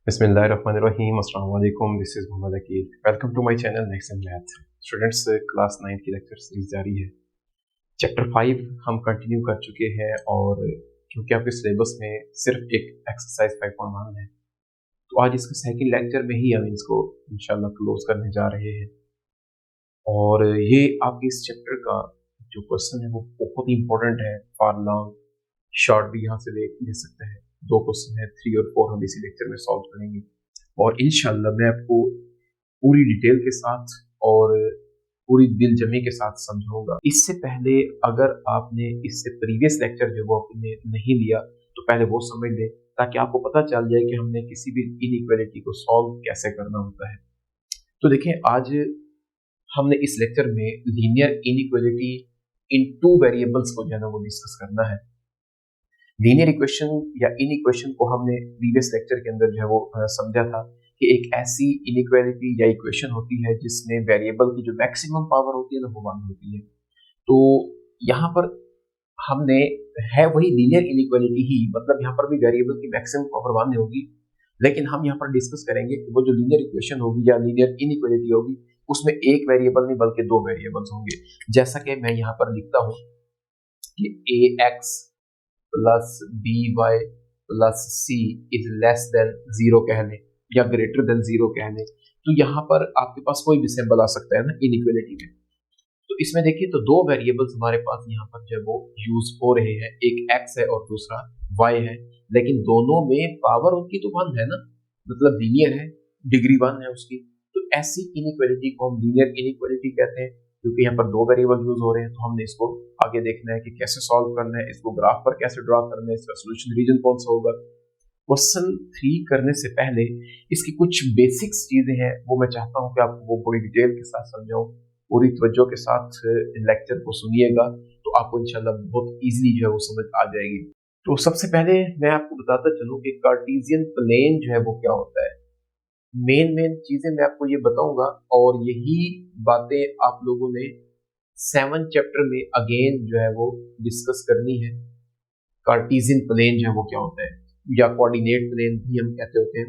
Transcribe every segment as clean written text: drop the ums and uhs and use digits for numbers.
बिस्मिल्लाहिर्रहमानिर्रहीम अस्सलाम वालेकुम। This is Mohammad Aqeel. Welcome to my channel next in maths. Students, class 9 की लेक्चर सीरीज जारी है। चैप्टर 5 हम कंटिन्यू कर चुके हैं और क्योंकि आपके सिलेबस में सिर्फ एक एक्सरसाइज 5.1 है तो आज इसके सेकंड लेक्चर में ही हम इसको इंशाल्लाह क्लोज करने जा रहे हैं। और ये आपके इस चैप्टर का जो क्वेश्चन है वो बहुत ही इंपॉर्टेंट है। फॉर लॉन्ग शॉर्ट भी यहाँ से ले सकते हैं। दो क्वेश्चन है, 3 और 4 हम इसी लेक्चर में सॉल्व करेंगे और इंशाल्लाह मैं आपको पूरी डिटेल के साथ और पूरी दिल जमी के साथ समझाऊंगा। इससे पहले अगर आपने इससे प्रीवियस लेक्चर जो वो आपने नहीं लिया तो पहले वो समझ लें ताकि आपको पता चल जाए कि हमने किसी भी इनइक्वालिटी को सॉल्व कैसे करना होता है। तो देखें, आज हमने इस लेक्चर में linear inequality in two variables को जो है ना वो डिस्कस करना है। लीनियर इक्वेशन या इनइक्वेशन को हमने प्रीवियस लेक्चर के अंदर जो है वो समझा था कि एक ऐसी इनइक्वालिटी या इक्वेशन होती है जिसमें वेरिएबल की जो मैक्सिमम पावर होती है ना वो 1 होती है। तो यहाँ पर हमने है वही लीनियर इनइक्वालिटी ही, मतलब यहाँ पर भी वेरिएबल की मैक्सिमम पावर 1 होगी, लेकिन हम यहाँ पर डिस्कस करेंगे कि वो जो लीनियर इक्वेशन होगी या लीनियर इनइक्वालिटी होगी उसमें एक वेरिएबल नहीं बल्कि 2 वेरिएबल्स होंगे। जैसा कि मैं यहाँ पर लिखता हूँ कि ax plus B Y plus C is less than 0 कह लें या ग्रेटर देन 0 कह लें, तो यहाँ पर आपके पास कोई भी सिंबल आ सकता है ना इनइक्वालिटी में। तो इसमें देखिए तो 2 वेरिएबल्स हमारे पास यहाँ पर जो वो यूज हो रहे हैं, एक x है और दूसरा y है, लेकिन दोनों में पावर उनकी तो 1 है ना, मतलब लीनियर है, डिग्री 1 है उसकी। तो ऐसी इनइक्वालिटी को हम लीनियर इनइक्वालिटी कहते हैं। क्योंकि यहाँ पर 2 वेरिएबल यूज हो रहे हैं तो हमने इसको आगे देखना है कि कैसे सॉल्व करना है, इसको ग्राफ पर कैसे ड्रॉ करना है, इसका सोल्यूशन रीजन कौन सा होगा। क्वेश्चन 3 करने से पहले इसकी कुछ बेसिक्स चीजें हैं वो मैं चाहता हूँ कि आपको वो पूरी डिटेल के साथ समझाऊं। पूरी तवज्जो के साथ लेक्चर को सुनिएगा तो आपको इंशाल्लाह बहुत इजीली जो है वो समझ आ जाएगी। तो सबसे पहले मैं आपको बताता चलूं कि कार्टेशियन प्लेन जो है वो क्या होता है। मेन चीजें मैं आपको ये बताऊंगा और यही बातें आप लोगों ने 7 चैप्टर में अगेन जो है वो डिस्कस करनी है। कार्टेशियन प्लेन जो है वो क्या होता है या कोऑर्डिनेट प्लेन भी हम कहते होते हैं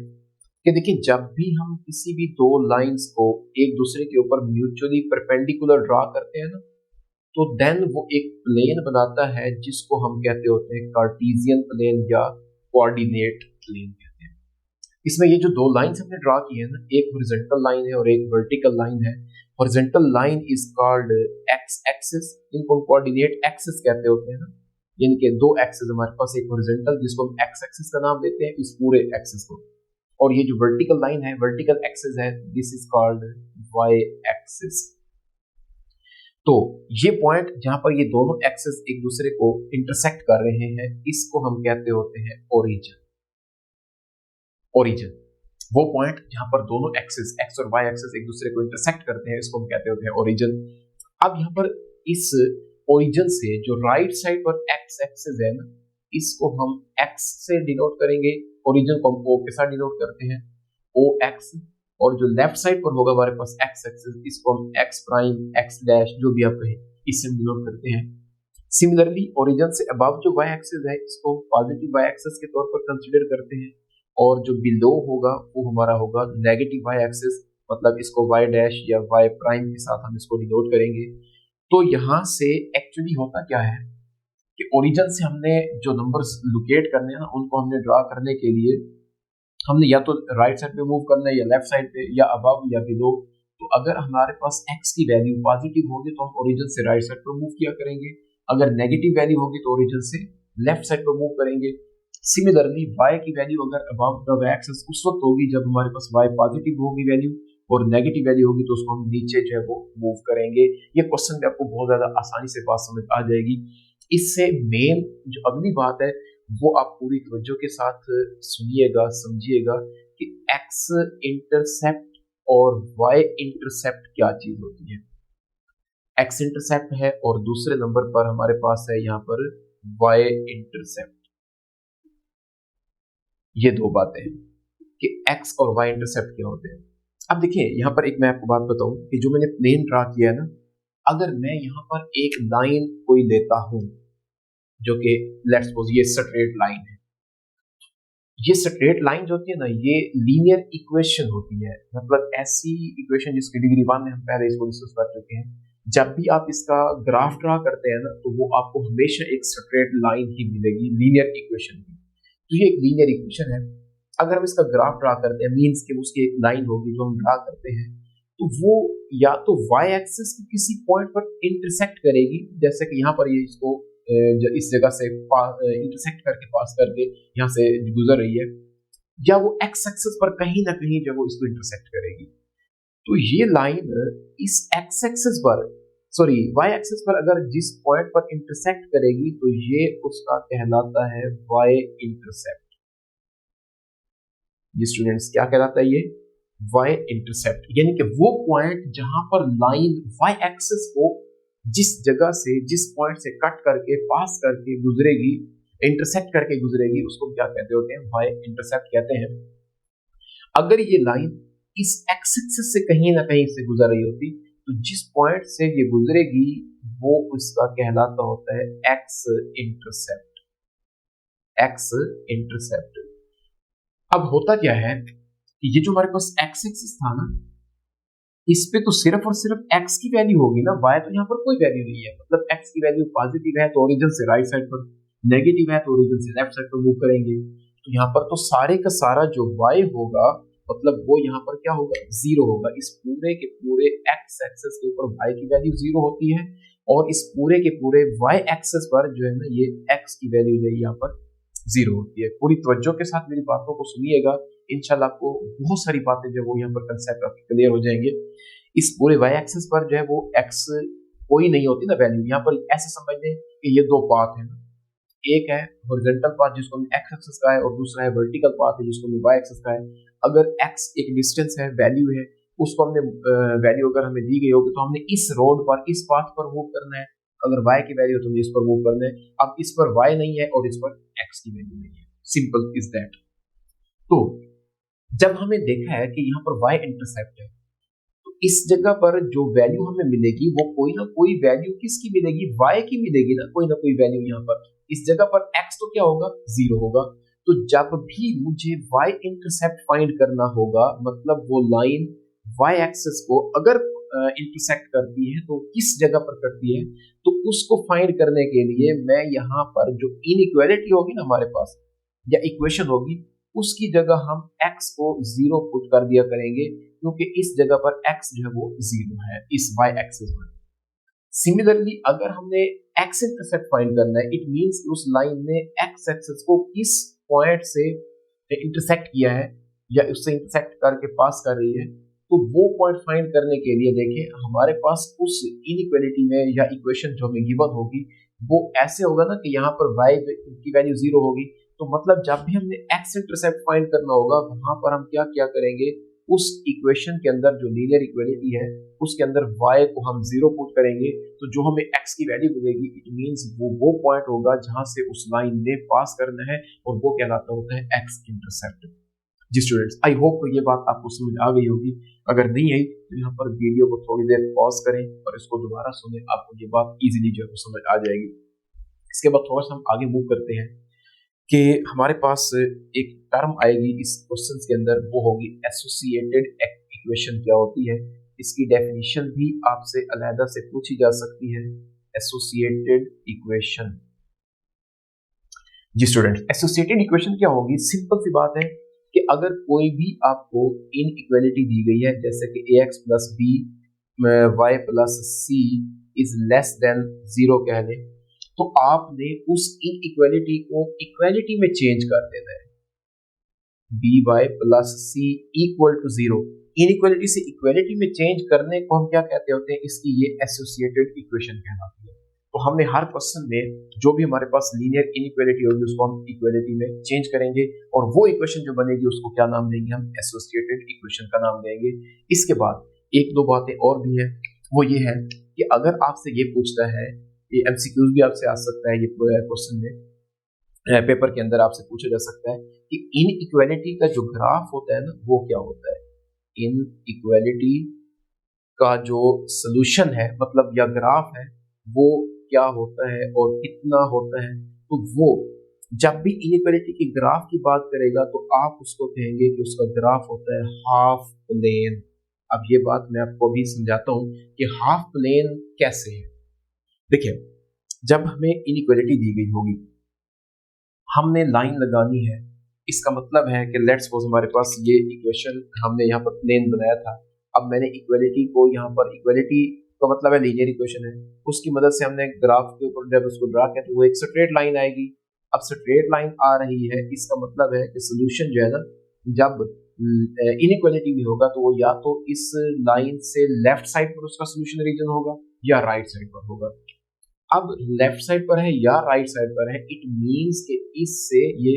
कि देखिए जब भी हम किसी भी 2 लाइंस को एक दूसरे के ऊपर म्यूचुअली परपेंडिकुलर ड्रॉ करते हैं ना, तो देन वो एक प्लेन बनाता है जिसको हम कहते होते हैं कार्टेशियन प्लेन या कोऑर्डिनेट प्लेन कहते हैं। इसमें ये जो 2 लाइंस हमने ड्रॉ की है ना, एक हॉरिजॉन्टल लाइन है और एक वर्टिकल लाइन है। Horizontal line is called x axis, इनको कोऑर्डिनेट एक्सिस कहते होते हैं ना, यानी कि 2 एक्सिस हमारे पास, एक हॉरिजॉन्टल जिसको हम एक्स एक्सिस का नाम देते हैं इस पूरे एक्सिस को, और ये जो वर्टिकल लाइन है, वर्टिकल एक्सिस है, this is called Y axis. तो ये पॉइंट जहां पर ये दोनों एक्सिस एक दूसरे को इंटरसेक्ट कर रहे हैं इसको हम कहते होते हैं ओरिजिन। ओरिजिन वो पॉइंट जहां पर दोनों एक्सिस एक्स और वाई एक्सिस एक दूसरे को इंटरसेक्ट करते हैं इसको हम कहते होते हैं ओरिजिन। अब यहाँ पर इस ओरिजिन से जो राइट साइड पर एक्स एक्सिस है ना, इसको हम एक्स से डिनोट करेंगे, ओरिजिन को हम ओ के साथ डिनोट करते हैं ओ एक्स, और जो लेफ्ट साइड पर होगा हमारे पास एक्स एक्सिस इसको हम एक्स प्राइम एक्स डैश जो भी आप कहें इससे डिनोट करते हैं। सिमिलरली ओरिजिन से अबव जो वाई एक्सिस है इसको पॉजिटिव वाई एक्सिस के तौर पर कंसीडर करते हैं, और जो बिलो होगा वो हमारा होगा नेगेटिव वाई एक्सिस, मतलब इसको वाई डैश या वाई प्राइम के साथ हम इसको डिनोट करेंगे। तो यहाँ से एक्चुअली होता क्या है कि ओरिजिन से हमने जो नंबर्स लोकेट करने हैं ना उनको हमने ड्रॉ करने के लिए हमने या तो राइट साइड पे मूव करना है या लेफ्ट साइड पे या अबव या बिलो। तो अगर हमारे पास x की वैल्यू पॉजिटिव होगी तो हम ओरिजिन से राइट साइड पर मूव किया करेंगे, अगर नेगेटिव वैल्यू होगी तो ओरिजिन से लेफ्ट साइड पर मूव करेंगे। सिमिलरली y की वैल्यू अगर अबव द एक्सिस उस वक्त होगी जब हमारे पास y पॉजिटिव होगी वैल्यू, और नेगेटिव वैल्यू होगी तो उसको हम नीचे जो है वो मूव करेंगे। ये क्वेश्चन में आपको बहुत ज्यादा आसानी से बात समझ आ जाएगी। इससे मेन जो अगली बात है वो आप पूरी तवज्जो के साथ सुनिएगा, समझिएगा कि x इंटरसेप्ट और y इंटरसेप्ट क्या चीज होती है। x इंटरसेप्ट है और दूसरे नंबर पर हमारे पास है यहाँ पर y इंटरसेप्ट। ये 2 बातें हैं कि x और y इंटरसेप्ट क्या होते हैं। अब देखिए यहाँ पर एक मैं आपको बात बताऊं कि जो मैंने प्लेन ड्रा किया है ना, अगर मैं यहाँ पर एक लाइन कोई लेता हूं जो कि लेट्स सपोज ये स्ट्रेट लाइन है, ये स्ट्रेट लाइन जो होती है ना, ये लीनियर इक्वेशन होती है, मतलब ऐसी इक्वेशन जिसकी डिग्री 1 में हम पहले इसको डिस्कस कर चुके हैं। जब भी आप इसका ग्राफ ड्रा करते हैं ना, तो वो आपको हमेशा एक स्ट्रेट लाइन ही मिलेगी लीनियर इक्वेशन की। तो ये एक लीनियर इक्वेशन है। अगर हम इसका ग्राफ ड्रा करते हैं, मीन्स कि उसकी एक लाइन होगी जो हम ड्रा करते हैं, तो वो या तो वाई एक्सिस के किसी पॉइंट पर इंटरसेक्ट करेगी, जैसे कि यहाँ पर ये इसको इस जगह से इंटरसेक्ट करके पास करके यहाँ से गुजर रही है, या वो एक्स एक्सिस पर कहीं ना कहीं जो वो इसको इंटरसेक्ट करेगी। तो ये लाइन इस एक्स एक्सिस पर, सॉरी वाई एक्सिस पर अगर जिस पॉइंट पर इंटरसेक्ट करेगी, तो ये उसका कहलाता है वाई इंटरसेप्ट। ये स्टूडेंट्स क्या कहलाता है? ये वाई इंटरसेप्ट, यानी कि वो पॉइंट जहां पर लाइन वाई एक्सिस को जिस जगह से, जिस पॉइंट से कट करके पास करके गुजरेगी, इंटरसेक्ट करके गुजरेगी, उसको क्या कहते होते हैं? वाई इंटरसेप्ट कहते हैं। अगर ये लाइन इस एक्स एक्सिस से कहीं ना कहीं से गुजर रही होती, तो जिस पॉइंट से ये गुजरेगी वो उसका कहलाता होता है एक्स इंटरसेप्ट। X intercept. अब होता क्या है कि ये जो हमारे पास एक्स एक्सिस था ना, इस पे तो सिर्फ और सिर्फ x की वैल्यू होगी ना, y तो यहाँ पर कोई वैल्यू नहीं है। मतलब x की वैल्यू पॉजिटिव है तो ओरिजिन से राइट साइड पर, नेगेटिव है तो ओरिजिन से लेफ्ट साइड पर मूव करेंगे। तो यहाँ पर तो सारे का सारा जो y होगा, मतलब वो यहाँ पर क्या होगा? जीरो होगा। इस पूरे के पूरे x एक्सिस के ऊपर y की वैल्यू जीरो होती है, और इस पूरे के पूरे y एक्सिस पर जो है ना, ये x की वैल्यू जो है यहाँ पर जीरो होती है। पूरी तवज्जो के साथ मेरी बातों को सुनिएगा, इंशाल्लाह आपको बहुत सारी बातें जो वो यहाँ पर कंसेप्ट आपके क्लियर हो जाएंगे। इस पूरे वाई एक्सिस पर जो है वो एक्स कोई नहीं होती ना वैल्यू, यहाँ पर ऐसे समझ लें कि ये दो पाथ हैं, एक है हॉरिजॉन्टल पाथ जिसको हमने एक्स एक्सिस का है, और दूसरा है वर्टिकल पाथ है जिसको हमने वाई एक्सिस का है। अगर एक्स एक डिस्टेंस है, वैल्यू है, उसको हमने वैल्यू अगर हमें दी गई होगी, तो हमने इस रोड पर, इस पाथ पर मूव करना है। अगर y की वैल्यू है तो हमें इस पर मूव करना है। अब इस पर y नहीं है और इस पर x की वैल्यू नहीं है, सिंपल इज दैट। तो जब हमें देखा है कि यहाँ पर y इंटरसेप्ट है, तो इस जगह पर जो वैल्यू हमें मिलेगी वो कोई ना कोई वैल्यू किसकी मिलेगी? y की मिलेगी ना, कोई ना कोई वैल्यू। यहाँ पर इस जगह पर x तो क्या होगा? जीरो होगा। तो जब भी मुझे y इंटरसेप्ट फाइंड करना होगा, मतलब वो लाइन y एक्सिस को अगर इंटरसेक्ट करती है तो किस जगह पर करती है, तो उसको फाइंड करने के लिए मैं यहाँ पर जो इनइक्वालिटी होगी ना हमारे पास, या इक्वेशन होगी, उसकी जगह हम x को जीरो पुट कर दिया करेंगे, क्योंकि इस जगह पर x जो है वो जीरो है इस y एक्सिस पर। सिमिलरली अगर हमने x इंटरसेप्ट फाइंड करना है, इट मींस उस लाइन ने x एक्सिस को किस पॉइंट से इंटरसेक्ट किया है या उससे इंटरसेक्ट करके पास कर रही है, तो वो पॉइंट फाइंड करने के लिए देखिए हमारे पास उस इनइक्वालिटी में या इक्वेशन जो हमें गिवन होगी वो ऐसे होगा ना कि यहाँ पर y की वैल्यू जीरो होगी। तो मतलब जब भी हमने x इंटरसेप्ट फाइंड करना होगा, वहां पर हम क्या क्या करेंगे? उस इक्वेशन के अंदर जो लीनियर इक्वालिटी है उसके अंदर y को हम जीरो पुट करेंगे, तो जो हमें x की वैल्यू मिलेगी, इट मींस वो पॉइंट होगा जहां से उस लाइन ने पास करना है, और वो कहलाता होता है x इंटरसेप्ट। जी स्टूडेंट्स, आई होप ये बात आपको समझ आ गई होगी। अगर नहीं आई तो यहाँ पर वीडियो को थोड़ी देर पॉज करें और इसको दोबारा सुनें, आपको ये बात इजीली जो है समझ आ जाएगी। इसके बाद थोड़ा सा हम आगे मूव करते हैं कि हमारे पास एक टर्म आएगी इस क्वेश्चन के अंदर, वो होगी एसोसिएटेड इक्वेशन। क्या होती है? इसकी डेफिनेशन भी आपसे अलहदा से पूछी जा सकती है, एसोसिएटेड इक्वेशन। जी स्टूडेंट, एसोसिएटेड इक्वेशन क्या होगी? सिंपल सी बात है कि अगर कोई भी आपको इनइक्वालिटी दी गई है, जैसे कि ax plus B Y plus C is less than zero कह लें, तो आपने उस इनइक्वालिटी को इक्वालिटी में चेंज कर देना है। B Y plus C equal to zero, inequality से इक्वालिटी में चेंज करने को हम क्या कहते होते हैं? इसकी ये एसोसिएटेड इक्वेशन कहलाती है। तो हमने हर क्वेश्चन में जो भी हमारे पास लीनियर इनइक्वालिटी होगी उसको हम इक्वालिटी में चेंज करेंगे, और वो इक्वेशन जो बनेगी उसको क्या नाम देंगे? हम एसोसिएटेड इक्वेशन का नाम देंगे। इसके बाद एक दो बातें और भी हैं, वो ये है कि अगर आपसे ये पूछता है, ये एमसीक्यूज भी आपसे आ सकता है, ये क्वेश्चन में पेपर के अंदर आपसे पूछा जा सकता है कि इनइक्वालिटी का जो ग्राफ होता है ना, वो क्या होता है? इनइक्वालिटी का जो सोल्यूशन है, मतलब या ग्राफ है, वो क्या होता है और कितना होता है? तो वो जब भी इनइक्वालिटी की ग्राफ की बात करेगा तो आप उसको कहेंगे कि उसका ग्राफ होता है हाफ प्लेन। अब ये बात मैं आपको अभी समझाता हूं कि हाफ प्लेन कैसे है। देखिए, जब हमें इनइक्वालिटी दी गई होगी, हमने लाइन लगानी है, इसका मतलब है कि लेट्स सपोज हमारे पास ये इक्वेशन हमने यहाँ पर प्लेन बनाया था। अब मैंने इक्वालिटी को यहाँ पर, इक्वालिटी का मतलब है लीनियर इक्वेशन है, उसकी मदद से हमने ग्राफ के ऊपर जब उसको ड्रा किया तो वो एक स्ट्रेट लाइन आएगी। अब स्ट्रेट लाइन आ रही है, इसका मतलब है कि सोल्यूशन जो है ना, जब इनइक्वालिटी भी होगा तो वो या तो इस लाइन से लेफ्ट साइड पर उसका सोल्यूशन रीजन होगा या राइट साइड पर होगा। अब लेफ्ट साइड पर है या राइट साइड पर है, इट मींस कि इससे ये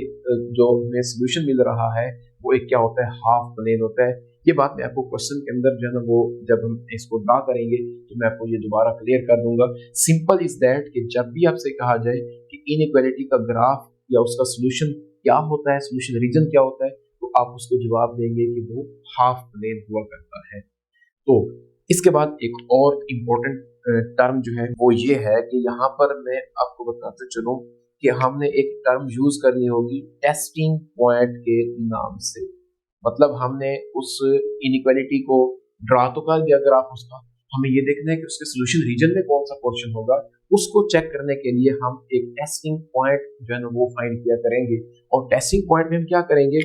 जो हमें सोल्यूशन मिल रहा है वो एक क्या होता है, हाफ प्लेन होता है। ये बात मैं आपको क्वेश्चन के अंदर जो है ना, वो जब हम इसको ड्रा करेंगे तो मैं आपको ये दोबारा क्लियर कर दूंगा। सिंपल इज दैट कि जब भी आपसे कहा जाए कि इनइक्वालिटी का ग्राफ या उसका सोल्यूशन क्या होता है, सोल्यूशन रीजन क्या होता है, तो आप उसको जवाब देंगे कि वो हाफ प्लेन हुआ करता है। तो इसके बाद एक और इम्पोर्टेंट टर्म जो है वो ये है कि यहाँ पर मैं आपको बताते चलूं कि हमने एक टर्म यूज करनी होगी टेस्टिंग पॉइंट के नाम से। मतलब हमने उस इनइक्वालिटी को ड्रा तो कर दिया ग्राफ उसका, हमें ये देखना है कि उसके सोल्यूशन रीजन में कौन सा पोर्शन होगा। उसको चेक करने के लिए हम एक टेस्टिंग पॉइंट जो है ना वो फाइंड किया करेंगे। और टेस्टिंग पॉइंट में हम क्या करेंगे,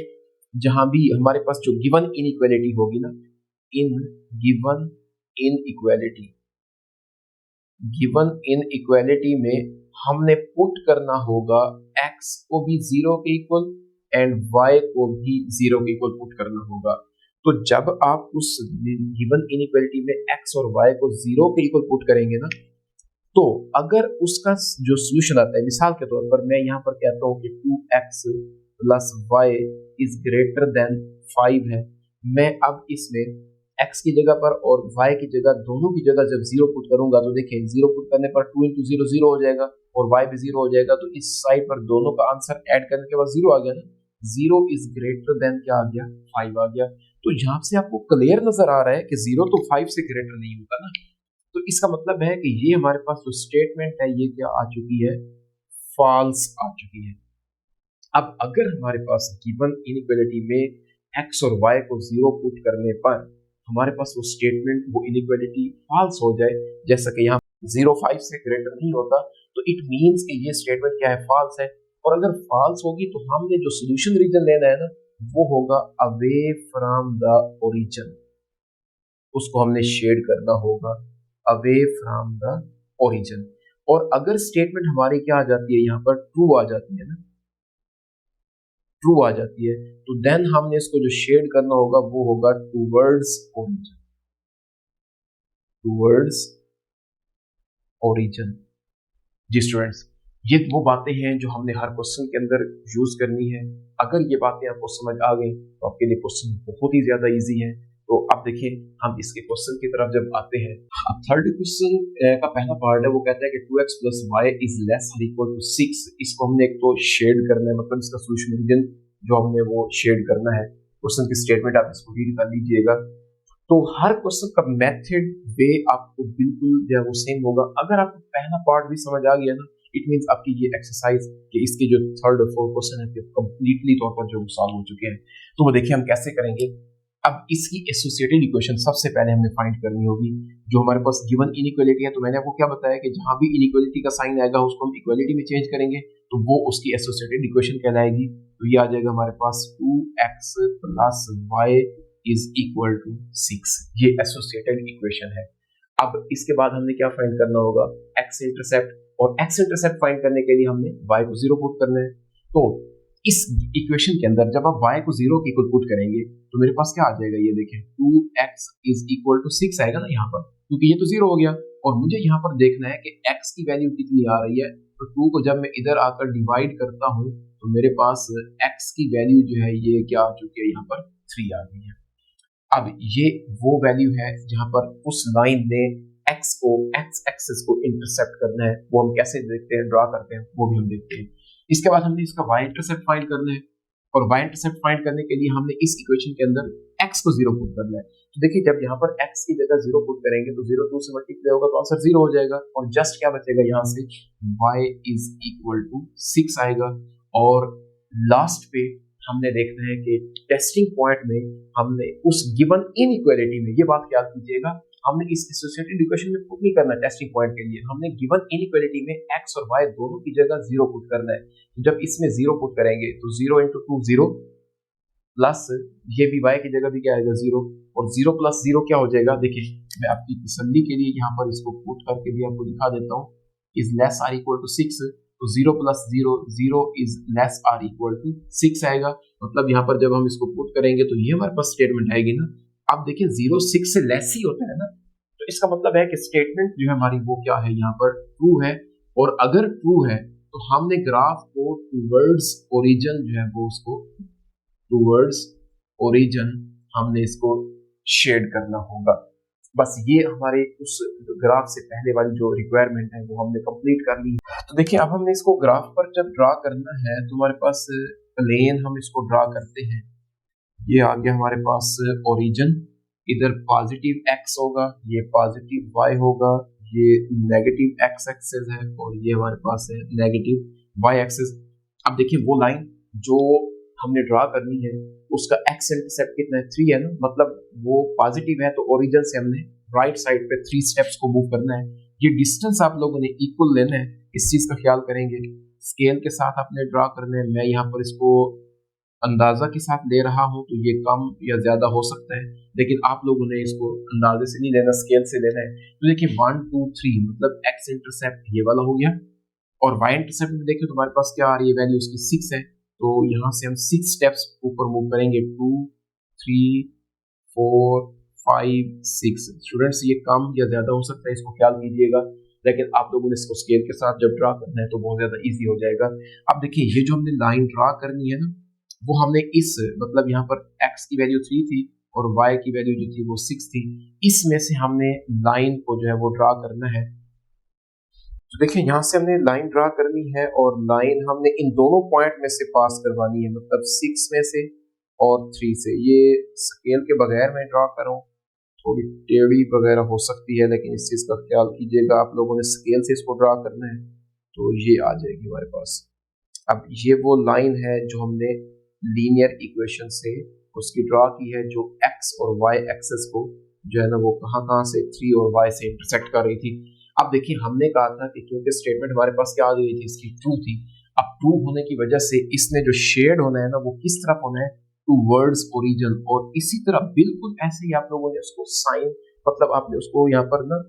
जहां भी हमारे पास जो गिवन इनइक्वालिटी होगी ना, in given inequality, given inequality में हमने पुट करना होगा x को भी 0 के इक्वल एंड y को भी 0 के इक्वल पुट करना होगा। तो जब आप उस गिवन इनइक्वालिटी में x और y को 0 के इक्वल पुट करेंगे ना, तो अगर उसका जो सोल्यूशन आता है, मिसाल के तौर पर मैं यहाँ पर कहता हूँ कि 2x plus Y is greater than 5 है, मैं अब इसमें x की जगह पर और y की जगह, दोनों की जगह जब 0 पुट करूंगा तो देखिए 0 पुट करने पर 2 इंटू 0 0 हो जाएगा और y भी 0 हो जाएगा। तो इस साइड पर दोनों का आंसर ऐड करने के बाद 0 आ गया ना, 0 इज ग्रेटर देन क्या आ गया, 5 आ गया। तो यहाँ से आपको क्लियर नजर आ रहा है कि 0 तो 5 से ग्रेटर नहीं होगा ना। तो इसका मतलब है कि ये हमारे पास जो स्टेटमेंट है ये क्या आ चुकी है, फॉल्स आ चुकी है। अब अगर हमारे पास गिवन इनइक्वालिटी में x और y को 0 पुट करने पर हमारे पास वो स्टेटमेंट, वो इनइक्वालिटी फॉल्स हो जाए, जैसा कि यहाँ 0 5 से ग्रेटर नहीं होता, तो इट मींस कि ये स्टेटमेंट क्या है, फॉल्स है। और अगर फॉल्स होगी तो हमने जो सोल्यूशन रीजन लेना है ना, वो होगा अवे फ्रॉम द ओरिजिन, उसको हमने शेड करना होगा अवे फ्रॉम द ओरिजिन। और अगर स्टेटमेंट हमारी क्या आ जाती है, यहाँ पर ट्रू आ जाती है ना, ट्रू आ जाती है, तो देन हमने इसको जो शेड करना होगा वो होगा टूवर्ड्स ओरिजिन, टूवर्ड्स ओरिजिन। जी स्टूडेंट्स, ये वो बातें हैं जो हमने हर क्वेश्चन के अंदर यूज करनी है। अगर ये बातें आपको समझ आ गई तो आपके लिए क्वेश्चन बहुत ही ज्यादा इजी है। तो अब देखिए हम इसके क्वेश्चन की तरफ जब आते हैं, अब थर्ड क्वेश्चन का पहला पार्ट है, वो कहता है कि 2x plus Y is less equal to 6। इसको हमने एक तो शेड करना है, मतलब इसका सोल्यूशन रीजन जो हमने वो शेड करना है। क्वेश्चन की स्टेटमेंट आप इसको रीड कर लीजिएगा। तो हर क्वेश्चन का मेथड वे आपको बिल्कुल जो है वो सेम होगा। अगर आपको पहला पार्ट भी समझ आ गया ना, इट मींस आपकी ये एक्सरसाइज के इसके जो थर्ड और फोर्थ क्वेश्चन है कंप्लीटली तौर पर जो सॉल्व हो चुके हैं। तो वो देखिए हम कैसे करेंगे। अब इसकी एसोसिएटेड इक्वेशन सबसे पहले हमें फाइंड करनी होगी। जो हमारे पास गिवन इनइक्वालिटी है, तो मैंने आपको क्या बताया कि जहां भी इनइक्वालिटी का साइन आएगा उसको हम इक्वालिटी में चेंज करेंगे, तो वो उसकी एसोसिएटेड इक्वेशन कहलाएगी। तो ये आ जाएगा हमारे पास 2x plus Y is equal to 6, ये एसोसिएटेड इक्वेशन है। अब इसके बाद हमने क्या फाइंड करना होगा, x इंटरसेप्ट, और x इंटरसेप्ट फाइंड करने के लिए हमने y को 0 पुट करना है। तो इस इक्वेशन के अंदर जब आप y को 0 के इक्वल पुट करेंगे तो मेरे पास क्या आ जाएगा, ये देखें 2x इज इक्वल टू 6 आएगा ना यहाँ पर, क्योंकि ये तो 0 हो गया। और मुझे यहाँ पर देखना है कि x की वैल्यू कितनी आ रही है। तो 2 को जब मैं इधर आकर डिवाइड करता हूँ तो मेरे पास x की वैल्यू जो है ये क्या आ चुकी है, यहाँ पर 3 आ गई है। अब ये वो वैल्यू है जहां पर उस लाइन ने x को, x एक्सिस को इंटरसेप्ट करना है। वो हम कैसे देखते हैं, ड्रा करते हैं, वो भी हम देखते हैं। इसके बाद हमने इसका y इंटरसेप्ट फाइंड करना है, और y इंटरसेप्ट फाइंड करने के लिए हमने इस इक्वेशन के अंदर x को 0 पुट करना है। तो देखिए जब यहाँ पर x की जगह 0 पुट करेंगे तो 0 2 से मल्टीप्लाई होगा तो आंसर 0 हो जाएगा, और जस्ट क्या बचेगा यहाँ से y इज इक्वल टू 6 आएगा। और लास्ट पे हमने देखना है कि टेस्टिंग पॉइंट में हमने उस गिवन इनइक्वालिटी में, ये बात याद कीजिएगा, हमने इस एसोसिएटेड इक्वेशन में पुट नहीं करना टेस्टिंग पॉइंट के लिए, हमने गिवन इनइक्वालिटी में x और y दोनों की जगह 0 पुट करना है। जब इसमें 0 पुट करेंगे तो 0 × 2 0 प्लस ये भी y की जगह भी क्या आएगा 0, और 0 + 0 क्या हो जाएगा, देखिए मैं आपकी तसल्ली के लिए यहाँ पर इसको पुट करके भी आपको दिखा देता हूँ, is less or equal to 6, तो 0 + 0 0 is less or equal to 6 आएगा। मतलब यहाँ पर जब हम इसको पुट करेंगे तो ये हमारे पास स्टेटमेंट आएगी ना। अब देखिए 0 6 से लेस ही होता है ना, तो इसका मतलब है कि स्टेटमेंट जो है हमारी वो क्या है, यहाँ पर ट्रू है। और अगर ट्रू है तो हमने ग्राफ को टूवर्ड्स ओरिजिन जो है वो उसको टूवर्ड्स ओरिजिन हमने इसको शेड करना होगा। बस ये हमारे उस ग्राफ से पहले वाली जो रिक्वायरमेंट है वो हमने कंप्लीट कर ली। तो देखिए अब हमने इसको ग्राफ पर जब ड्रा करना है तो हमारे पास प्लेन हम इसको ड्रा करते हैं। ये आ गया हमारे पास ओरिजिन, इधर पॉजिटिव x होगा, ये पॉजिटिव y होगा, ये नेगेटिव x एक्सिस है और ये हमारे पास है नेगेटिव y एक्सिस। अब देखिए वो लाइन जो हमने ड्रा करनी है उसका x इंटरसेप्ट कितना है, 3 है ना, मतलब वो पॉजिटिव है तो ओरिजिन से हमने राइट साइड पे 3 स्टेप्स को मूव करना है। ये डिस्टेंस आप लोगों ने इक्वल लेना है, इस चीज का ख्याल करेंगे। स्केल के साथ आपने ड्रा करना है, मैं यहाँ पर इसको अंदाजा के साथ ले रहा हूँ तो ये कम या ज्यादा हो सकता है, लेकिन आप लोगों ने इसको अंदाजे से नहीं लेना, स्केल से लेना है। तो देखिए 1 2 3 मतलब x इंटरसेप्ट ये वाला हो गया, और y इंटरसेप्ट में देखिए तो हमारे पास क्या आ रही है वैल्यू, उसकी 6 है, तो यहाँ से हम 6 स्टेप्स ऊपर मूव करेंगे, 2 3 4 5 6। स्टूडेंट्स ये कम या ज्यादा हो सकता है, इसको ख्याल कीजिएगा, लेकिन आप लोगों ने इसको स्केल के साथ जब ड्रा करना है तो बहुत ज्यादा इजी हो जाएगा। अब देखिए ये जो हमने लाइन ड्रा करनी है ना, वो हमने इस मतलब यहाँ पर x की वैल्यू 3 थी और y की वैल्यू जो थी वो 6 थी, इसमें से हमने लाइन को जो है वो ड्रा करना है। तो देखिए यहाँ से हमने लाइन ड्रा करनी है और लाइन हमने इन दोनों पॉइंट में से पास करवानी है, मतलब 6 में से और 3 से। ये स्केल के बगैर मैं ड्रा करूँ थोड़ी टेढ़ी वगैरह हो सकती है, लेकिन इस चीज का ख्याल कीजिएगा, आप लोगों ने स्केल से इसको ड्रा करना है तो ये आ जाएगी हमारे पास। अब ये वो लाइन है जो हमने लीनियर इक्वेशन से उसकी ड्रा की है, जो x और y एक्सेस को जो है ना वो कहाँ से 3 और y से इंटरसेक्ट कर रही थी। अब देखिए हमने कहा था कि क्योंकि स्टेटमेंट हमारे पास क्या आ गई थी, इसकी ट्रू थी। अब ट्रू होने की वजह से इसने जो शेड होना है ना वो किस तरफ होना है, टूवर्ड्स ओरिजिन। और इसी तरह बिल्कुल ऐसे ही आप लोगों ने उसको साइन मतलब आपने उसको यहाँ पर ना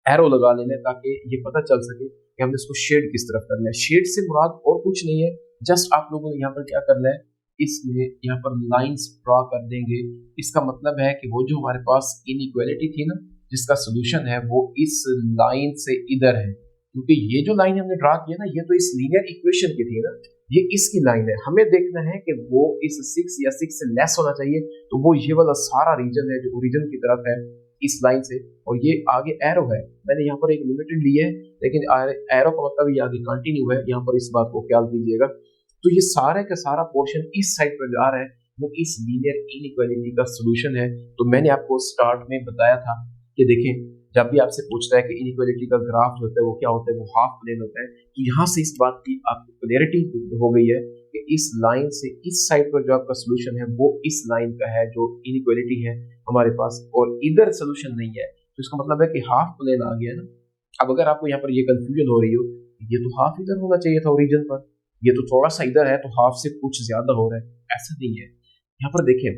एरो लगा लेना है ताकि ये पता चल सके कि हमने इसको शेड किस तरफ करना है। शेड से मुराद और कुछ नहीं है, जस्ट आप लोगों ने यहाँ पर क्या करना है, इसमें यहाँ पर लाइंस ड्रा कर देंगे। इसका मतलब है कि वो जो हमारे पास इनइक्वालिटी थी ना जिसका सोल्यूशन है वो इस लाइन से इधर है, क्योंकि ये जो लाइन हमने ड्रा किया ना ये तो इस लीनियर इक्वेशन की थी ना, ये इसकी लाइन है। हमें देखना है कि वो इस 6 या 6 से लेस होना चाहिए, तो वो ये वाला सारा रीजन है जो ओरिजिन की तरफ है इस लाइन से, और ये आगे एरो है। मैंने यहाँ पर एक लिमिटेड ली है लेकिन एरो का मतलब ये आगे कंटिन्यू है, यहाँ पर इस बात को ख्याल कीजिएगा। तो ये सारे का सारा पोर्शन इस साइड पर जा रहा है, वो इस लीनियर इनइक्वालिटी का सोल्यूशन है। तो मैंने आपको स्टार्ट में बताया था कि देखें जब भी आपसे पूछता है कि इनइक्वालिटी का ग्राफ जो होता है वो क्या होता है, वो हाफ प्लेन होता है। तो यहाँ से इस बात की आपको क्लियरिटी हो गई है कि इस लाइन से इस साइड पर जो आपका सोल्यूशन है वो इस लाइन का है जो इनइक्वालिटी है हमारे पास, और इधर सोल्यूशन नहीं है, तो इसका मतलब है कि हाफ प्लेन आ गया ना। अब अगर आपको यहाँ पर ये कंफ्यूजन हो रही हो, ये तो हाफ इधर होना चाहिए था ओरिजिन पर, ये तो थोड़ा सा इधर है तो हाफ से कुछ ज्यादा हो रहा है, ऐसा नहीं है। यहाँ पर देखिए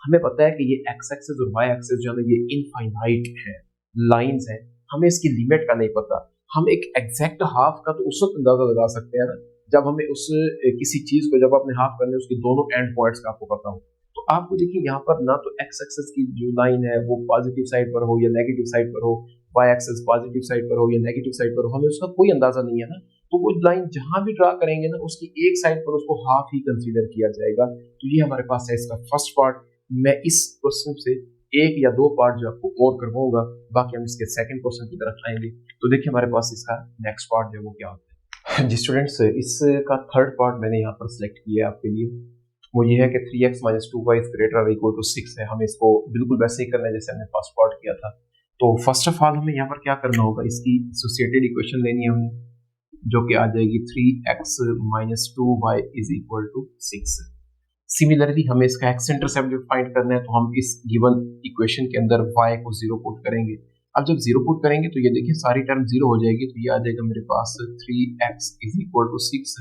हमें पता है कि ये एक्स एक्सिस और वाई एक्सिस जो है ये इनफाइनाइट है, लाइंस है, हमें इसकी लिमिट का नहीं पता। हम एक एग्जैक्ट हाफ का तो उस वक्त अंदाजा लगा सकते हैं ना जब हमें उस किसी चीज को जब अपने हाफ करने उसके दोनों एंड पॉइंट्स का आपको पता हो। तो आपको देखिए यहाँ पर ना तो एक्स एक्सिस की जो लाइन है वो पॉजिटिव साइड पर हो या नेगेटिव साइड पर हो, वाई एक्सिस पॉजिटिव साइड पर हो या नेगेटिव साइड पर हो, हमें उसका कोई अंदाजा नहीं है ना। तो वो लाइन जहां भी ड्रा करेंगे ना उसकी एक साइड पर उसको हाफ ही कंसीडर किया जाएगा। तो ये हमारे पास है इसका फर्स्ट पार्ट। मैं इस क्वेश्चन से एक या दो पार्ट जो आपको और करवाऊंगा, बाकी हम इसके सेकंड क्वेश्चन की तरफ आएंगे। तो देखिए हमारे पास इसका नेक्स्ट पार्ट जो वो क्या होता है। जी स्टूडेंट्स, इसका थर्ड पार्ट मैंने यहाँ पर सिलेक्ट किया है आपके लिए। वो ये है कि 3x - 2y > 6 है। हमें इसको बिल्कुल वैसे ही करना है जैसे हमने फर्स्ट पार्ट किया था। तो फर्स्ट ऑफ ऑल हमें यहाँ पर क्या करना होगा, इसकी एसोसिएटेड इक्वेशन लेनी है हमने। जो कि आ जाएगी 3x minus 2y is equal to 6। Similarly हमें इसका एक्स इंटरसेप्ट जो फाइंड करना है तो हम इस गिवन इक्वेशन के अंदर y को 0 पुट करेंगे। अब जब 0 पुट करेंगे तो ये देखिए सारी टर्म 0 हो जाएगी, तो ये आ जाएगा मेरे पास 3x is equal to 6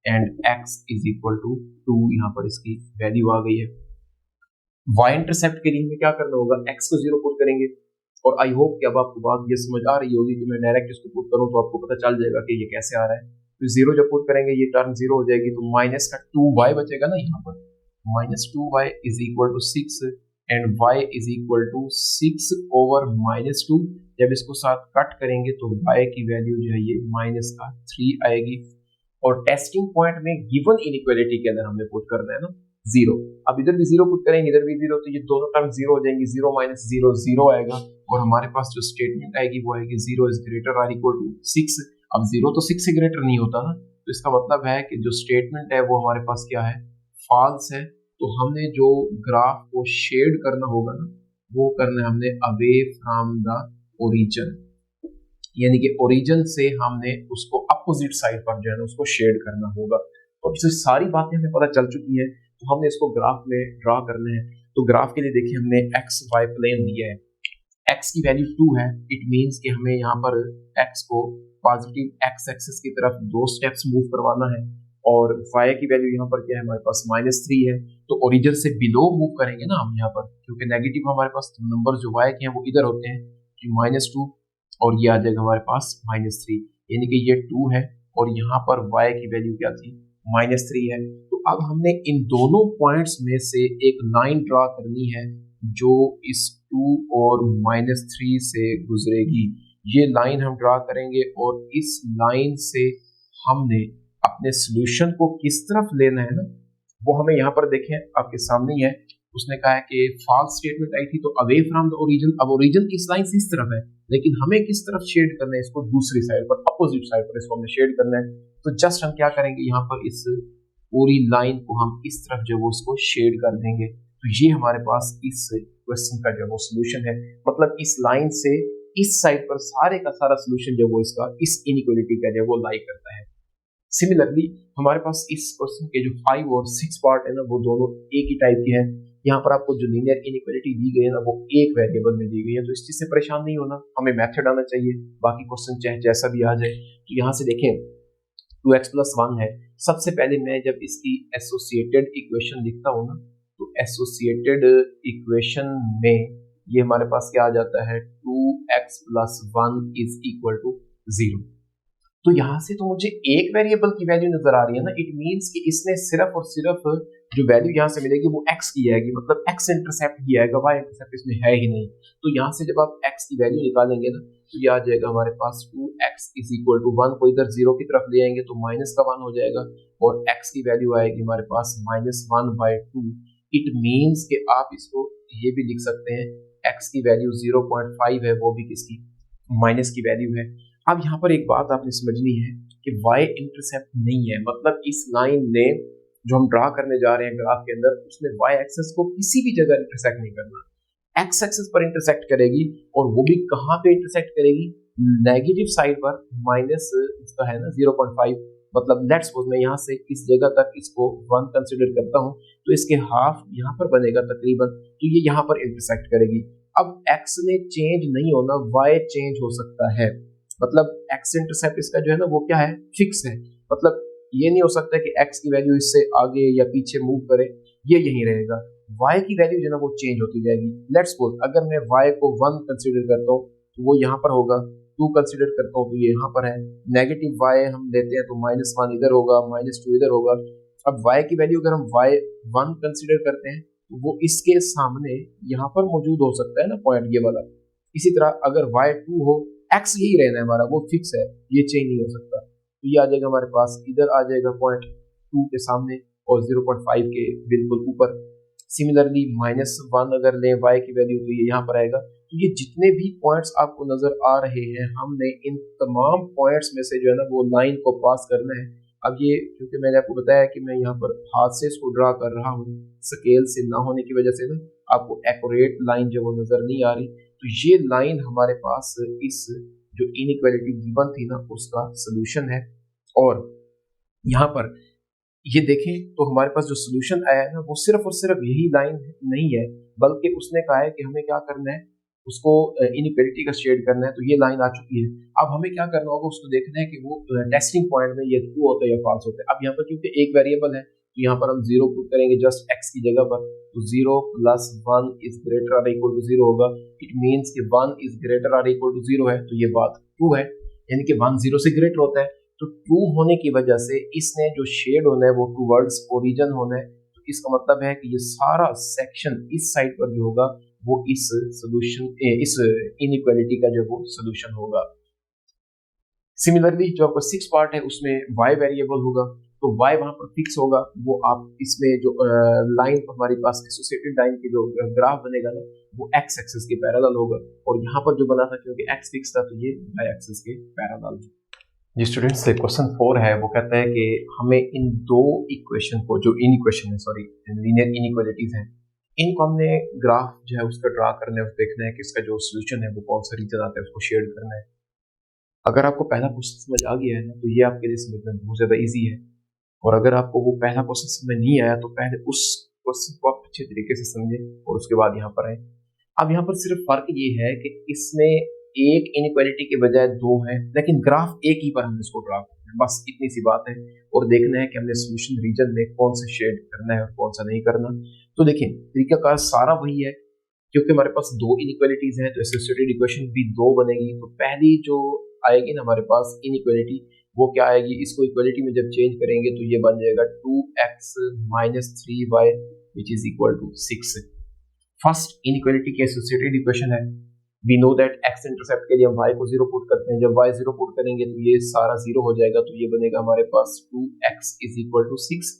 and x is equal to 2। यहाँ पर इसकी वैल्यू आ गई है। y इंटरसेप्ट के लिए हमें क्या करना होगा, x को 0 पुट करेंगे। और आई होप कि अब आपको बात ये समझ आ रही होगी कि मैं डायरेक्ट इसको पुट करूँ तो आपको पता चल जाएगा कि ये कैसे आ रहा है। तो 0 जब पुट करेंगे ये टर्म 0 हो जाएगी, तो माइनस का 2y बचेगा ना यहाँ पर, minus 2y is equal to 6 and y is equal to 6 over minus 2। जब इसको साथ कट करेंगे तो y की वैल्यू जो है ये माइनस का 3 आएगी। और टेस्टिंग पॉइंट में गिवन इनइक्वालिटी के अंदर हमें पुट करना है ना 0। अब इधर भी 0 पुट करेंगे, इधर भी 0, तो ये दोनों टर्म 0 हो जाएंगी। 0 माइनस 0 0 आएगा और हमारे पास जो स्टेटमेंट आएगी वो आएगी 0 is greater or equal to 6। अब 0 तो 6 से ग्रेटर नहीं होता ना, तो इसका मतलब है कि जो स्टेटमेंट है वो हमारे पास क्या है, फॉल्स है। तो हमने जो ग्राफ को शेड करना होगा ना, वो करना है हमने अवे फ्रॉम द ओरिजिन, यानी कि ओरिजिन से हमने उसको अपोजिट साइड पर जो है ना उसको शेड करना होगा। और जो सारी बातें हमें पता चल चुकी है तो हमने इसको ग्राफ में ड्रा करना है। तो ग्राफ के लिए देखिए हमने एक्स वाई प्लेन दिया है, x की वैल्यू 2 है, इट मींस कि हमें यहाँ पर x को पॉजिटिव x एक्सिस की तरफ 2 स्टेप्स मूव करवाना है। और y की वैल्यू यहाँ पर क्या है, हमारे पास -3 है, तो ओरिजिन से बिलो मूव करेंगे ना हम यहाँ पर, क्योंकि नेगेटिव हमारे पास नंबर जो y के हैं वो इधर होते हैं, -2 और ये आ जाएगा हमारे पास -3, यानी कि ये 2 है और यहाँ पर y की वैल्यू क्या थी, -3 है। तो अब हमने इन दोनों पॉइंट्स में से एक लाइन ड्रा करनी है जो इस 2 और -3 से गुजरेगी। ये लाइन हम ड्रा करेंगे और इस लाइन से हमने अपने सॉल्यूशन को किस तरफ लेना है ना, वो हमें यहाँ पर देखें आपके सामने ही है। उसने कहा है कि फॉल्स स्टेटमेंट आई थी तो अवे फ्रॉम द ओरिजिन। अब ओरिजिन इस लाइन से इस तरफ है, लेकिन हमें किस तरफ शेड करना है इसको, दूसरी साइड पर, अपोजिट साइड पर इसको हमें शेड करना है। तो जस्ट हम क्या करेंगे, यहाँ पर इस पूरी लाइन को हम इस तरफ जो वो उसको शेड कर देंगे। तो ये हमारे पास इस क्वेश्चन का जो वो सोल्यूशन है, मतलब इस लाइन से इस साइड पर सारे का सारा सोल्यूशन जो वो इसका इस इनइक्वालिटी का जो वो लाई करता है। सिमिलरली हमारे पास इस क्वेश्चन के जो 5 और 6 पार्ट है ना, वो दोनों एक ही टाइप के हैं। यहाँ पर आपको जो लीनियर इनइक्वालिटी दी गई है ना, वो एक वेरिएबल में दी गई है, तो इस चीज से परेशान नहीं होना, हमें मेथड आना चाहिए, बाकी क्वेश्चन चाहे जैसा भी आ जाए। तो यहाँ से देखें 2x + 1 है। सबसे पहले मैं जब इसकी एसोसिएटेड इक्वेशन लिखता हूँ ना, तो एसोसिएटेड इक्वेशन में ये हमारे पास क्या आ जाता है, 2x + 1 इज इक्वल टू 0। तो यहाँ से तो मुझे एक वेरिएबल की वैल्यू नजर आ रही है ना, इट मींस कि इसने सिर्फ और सिर्फ जो वैल्यू यहाँ से मिलेगी वो x की आएगी, मतलब x इंटरसेप्ट ही आएगा, y इंटरसेप्ट इसमें है ही नहीं। तो यहाँ से जब आप x की वैल्यू निकालेंगे ना, तो ये आ जाएगा हमारे पास 2x = 1 को इधर 0 की तरफ ले आएंगे तो -1 हो जाएगा और x की वैल्यू आएगी हमारे पास -1/2। इट मींस कि आप इसको ये भी लिख सकते हैं, x की वैल्यू 0.5 है, वो भी किसकी, माइनस की वैल्यू है। अब यहाँ पर एक बात आपने समझनी है कि y इंटरसेप्ट नहीं है, मतलब इस लाइन ने जो हम ड्रा करने जा रहे हैं ग्राफ के अंदर, उसने y एक्सिस को किसी भी जगह इंटरसेक्ट नहीं करना, x एक्सिस पर इंटरसेक्ट करेगी और वो भी कहाँ पे इंटरसेक्ट करेगी, नेगेटिव साइड पर, माइनस इसका है ना 0.5, मतलब लेट्स सपोज मैं यहाँ से इस जगह तक इसको 1 कंसीडर करता हूँ, तो इसके हाफ यहाँ पर बनेगा तकरीबन, तो ये यहाँ पर इंटरसेक्ट करेगी। अब x ने चेंज नहीं होना, y चेंज हो सकता है, मतलब x इंटरसेप्ट इसका जो है ना वो क्या है, फिक्स है, मतलब ये नहीं हो सकता कि x की वैल्यू इससे आगे या पीछे मूव करे, ये यहीं रहेगा। y की वैल्यू जो है ना वो चेंज होती जाएगी। लेट्स सपोज अगर मैं y को 1 कंसीडर करता हूँ तो वो यहाँ पर होगा, 2 कंसीडर करता हूँ तो ये यहाँ पर है, नेगेटिव y हम लेते हैं तो -1 इधर होगा, -2 इधर होगा। अब y की वैल्यू अगर हम y1 कंसीडर करते हैं तो वो इसके सामने यहाँ पर मौजूद हो सकता है ना पॉइंट ये वाला। इसी तरह अगर y2 हो, x यही रहना है हमारा, वो फिक्स है, ये चेंज नहीं हो सकता। तो ये आ जाएगा हमारे पास, इधर आ जाएगा पॉइंट 2 के सामने और 0.5 के बिल्कुल ऊपर। सिमिलरली -1 अगर लें y की वैल्यू तो ये यहाँ पर आएगा। तो ये जितने भी पॉइंट्स आपको नजर आ रहे हैं, हमने इन तमाम पॉइंट्स में से जो है ना वो लाइन को पास करना है। अब ये क्योंकि मैंने आपको बताया कि मैं यहाँ पर हाथ से इसको ड्रा कर रहा हूँ, स्केल से ना होने की वजह से ना आपको एक्यूरेट लाइन जो वो नजर नहीं आ रही, तो ये लाइन हमारे पास इस जो इनइक्वालिटी गिवन थी ना उसका सोल्यूशन है। और यहाँ पर ये देखें तो हमारे पास जो सोल्यूशन आया है ना वो सिर्फ और सिर्फ यही लाइन नहीं है, बल्कि उसने कहा है कि हमें क्या करना है, उसको इनइक्वालिटी का शेड करना है। तो ये लाइन आ चुकी है। अब हमें क्या करना होगा, उसको देखना है कि वो टेस्टिंग पॉइंट में ये ट्रू होता है या फॉल्स होता है। अब यहाँ पर क्योंकि एक वेरिएबल है तो यहाँ पर हम 0 पुट करेंगे जस्ट x की जगह पर, तो 0 + 1 is greater or equal to 0 होगा। इट मीन्स कि 1 is greater or equal to 0 है, तो ये बात ट्रू है, यानी कि 1 0 से ग्रेटर होता है। तो ट्रू होने की वजह से इसने जो शेड होना है वो टूवर्ड्स ओरिजिन होना है। तो इसका मतलब है कि ये सारा सेक्शन इस साइड पर जो होगा वो इस सोल्यूशन इस इनइक्वालिटी का जो वो सोल्यूशन होगा। सिमिलरली जो आपका 6 पार्ट है उसमें y वेरिएबल होगा, तो y वहां पर फिक्स होगा। वो आप इसमें जो लाइन हमारे पास एसोसिएटेड लाइन की जो ग्राफ बनेगा ना वो x एक्सिस के पैरेलल होगा, और यहाँ पर जो बना था क्योंकि x फिक्स था तो ये y एक्सिस के पैरेलल। जी स्टूडेंट्स, क्वेश्चन 4 है, वो कहता है कि हमें इन दो इक्वेशन को, जो इनइक्वेशन है सॉरी लीनियर इनइक्वालिटीज हैं, इनको हमने ग्राफ जो है उसका ड्रा करना है, देखना है कि इसका जो सोल्यूशन है वो कौन सा रीजन आता है, उसको शेड करना है। अगर आपको पहला क्वेश्चन समझ आ गया है ना तो ये आपके लिए समझना बहुत ज़्यादा ईजी है, और अगर आपको वो पहला क्वेश्चन समझ नहीं आया तो पहले उस क्वेश्चन को आप अच्छे तरीके से समझें और उसके बाद यहाँ पर आए। अब यहाँ पर सिर्फ फर्क ये है कि इसमें एक इनइक्वालिटी के बजाय दो है, लेकिन ग्राफ एक ही पर हम इसको ड्रा करते हैं, बस इतनी सी बात है। और देखना है कि हमने सोल्यूशन रीजन में कौन सा शेड करना है और कौन सा नहीं करना। तो देखिए तरीकाकार सारा वही है, क्योंकि हमारे पास दो इनइक्वालिटीज हैं तो एसोसिएटेड इक्वेशन भी दो बनेगी। तो पहली जो आएगी ना हमारे पास इनइक्वालिटी, वो क्या आएगी, इसको इक्वालिटी में जब चेंज करेंगे तो ये बन जाएगा 2x - 3y which is equal to 6। First inequality की एसोसिएटेड इक्वेशन है। We know that x intercept के लिए हम y को 0 पुट करते हैं, जब y 0 पुट करेंगे तो ये सारा 0 हो जाएगा, तो ये बनेगा हमारे पास 2x is equal to 6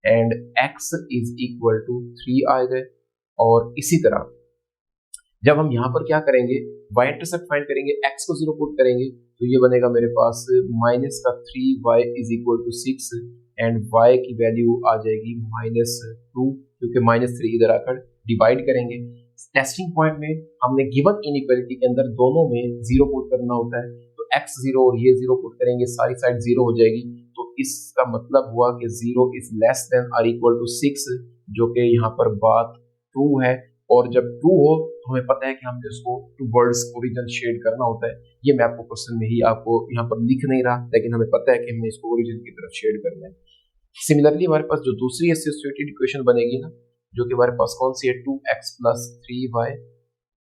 and x is equal to 3 आएगा। और इसी तरह जब हम यहाँ पर क्या करेंगे, y इंटरसेप्ट फाइंड करेंगे, x को 0 पुट करेंगे तो ये बनेगा मेरे पास -3y is equal to 6 and y की वैल्यू आ जाएगी -2, क्योंकि -3 इधर आकर डिवाइड करेंगे। टेस्टिंग पॉइंट में हमने गिवन इनइक्वालिटी के अंदर दोनों में 0 पुट करना होता है, तो x 0 और ये 0 पुट करेंगे, सारी साइड 0 हो जाएगी। तो इसका मतलब हुआ कि 0 is less than or equal to 6, जो कि यहाँ पर बात ट्रू है। और जब ट्रू हो तो हमें पता है कि हमने उसको टूवर्ड्स ओरिजिन शेड करना होता है। ये मैं आपको क्वेश्चन में ही आपको यहाँ पर लिख नहीं रहा, लेकिन हमें पता है कि हमने इसको ओरिजिन की तरफ शेड करना है। सिमिलरली हमारे पास जो दूसरी एसोसिएटेड इक्वेशन बनेगी ना, जो कि हमारे पास कौन सी है, 2x + 3y,